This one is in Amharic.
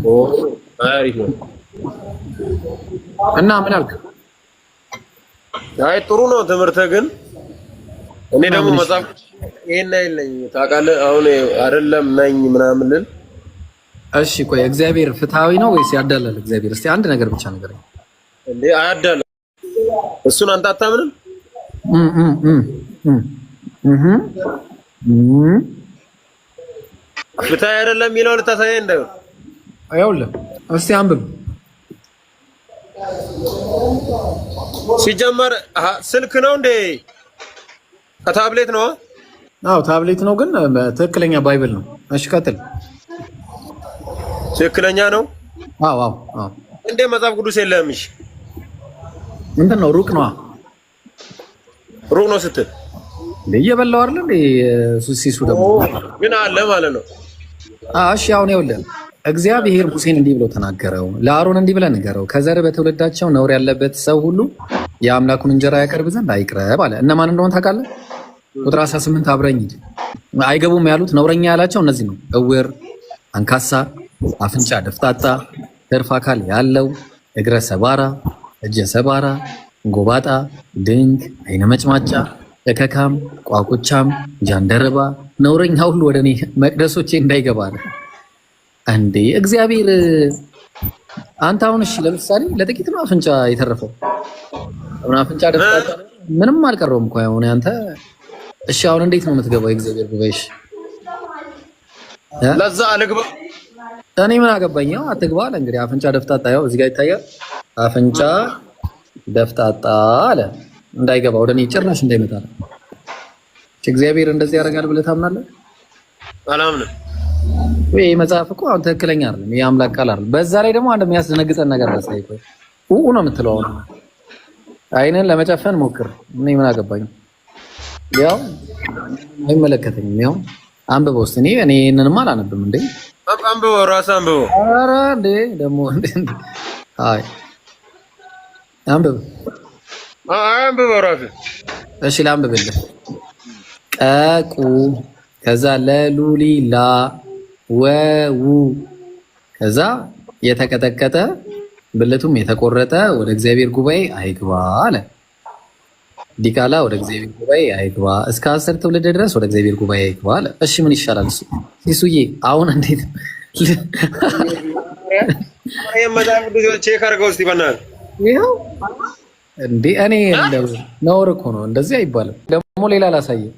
ኦ አሪፍ ነው። እና ምን አልክ? አይ ጥሩ ነው ትምህርት ግን እኔ ደግሞ መጽሐፍ ይሄን አይለኝ ታውቃለህ። አሁን አይደለም ነኝ ምናምን ልል። እሺ ቆይ እግዚአብሔር ፍትሃዊ ነው ወይስ ያዳላል? እግዚአብሔር እስቲ አንድ ነገር ብቻ ንገረኝ። እንዴ አያዳላም። እሱን አንተ አታምንም? ፍትሃዊ አይደለም የሚለው ልታሳየኝ እንደው አይውልም። እስቲ አንብብ። ሲጀመር ስልክ ነው እንዴ? ከታብሌት ነው? አዎ ታብሌት ነው፣ ግን ትክክለኛ ባይብል ነው። እሺ ቀጥል። ትክክለኛ ነው? አዎ አዎ አዎ። እንዴ መጽሐፍ ቅዱስ የለህም? እሺ እንትን ነው ሩቅ ነው። ሩቅ ነው ስትል እየበላው አይደል እንዴ? ሲሱ ደግሞ ግን አለ ማለት ነው። እሺ አሁን ይኸውልህ እግዚአብሔር ሙሴን እንዲህ ብሎ ተናገረው፣ ለአሮን እንዲህ ብለህ ንገረው፣ ከዘር በትውልዳቸው ነውር ያለበት ሰው ሁሉ የአምላኩን እንጀራ ያቀርብ ዘንድ አይቅረብ አለ። እነማን እንደሆነ ታውቃለህ? ቁጥር 18 አብረኝ ሂድ። አይገቡም ያሉት ነውረኛ ያላቸው እነዚህ ነው። እውር፣ አንካሳ፣ አፍንጫ ደፍጣጣ፣ ትርፍ አካል ያለው፣ እግረ ሰባራ፣ እጀ ሰባራ፣ ጎባጣ፣ ድንክ፣ አይነ መጭማጫ፣ እከካም፣ ቋቁቻም፣ ጃንደረባ፣ ነውረኛ ሁሉ ወደ እኔ መቅደሶቼ እንዳይገባ አለ። እንዴ እግዚአብሔር አንተ አሁን እሺ ለምሳሌ ለጥቂት ነው አፍንጫ የተረፈው። አሁን አፍንጫ ደፍጣጣ ምንም አልቀረውም እኮ አሁን አንተ እሺ አሁን እንዴት ነው የምትገባው የእግዚአብሔር ጉባኤሽ? ለዛ አልግባ እኔ ምን አገባኝ? ያው አትግባ አለ እንግዲህ። አፍንጫ ደፍጣጣ ያው እዚህ ጋር ይታያል። አፍንጫ ደፍጣጣ አለ እንዳይገባ ወደ እኔ ጭራሽ እንዳይመጣ። እግዚአብሔር እንደዚህ ያደርጋል ብለህ ታምናለህ? አላምንም። ወይ መጽሐፍ እኮ አሁን ትክክለኛ አይደለም። ይሄ አምላክ ቃል አይደለም። በዛ ላይ ደግሞ አንድ የሚያስደነግጠን ነገር አሳይቆ ነው የምትለው አሁን አይነን ለመጨፈን ሞክር። እኔ ምን አገባኝ? ያው አይመለከተኝም። ያው አንብበው እስኪ። እኔ እነንም አላነብም እንዴ። አንብበው፣ ራስህ አንብበው። ኧረ እንዴ ደግሞ እንዴ! አይ አንብበው፣ አንብበው ራስህ። እሺ ላንብብልህ። ቀቁ ከዛ ለሉሊላ ወው ከዛ የተቀጠቀጠ ብልቱም የተቆረጠ ወደ እግዚአብሔር ጉባኤ አይግባ አለ። ዲቃላ ወደ እግዚአብሔር ጉባኤ አይግባ፣ እስከ 10 ትውልድ ድረስ ወደ እግዚአብሔር ጉባኤ አይግባ አለ። እሺ ምን ይሻላል? ሲሱዬ አሁን እንዴት የመዳም ቼክ አድርገው እስቲ በእናትህ። ይኸው እንዴ እኔ ነውር እኮ ነው፣ እንደዚህ አይባልም። ደግሞ ሌላ ላሳየህ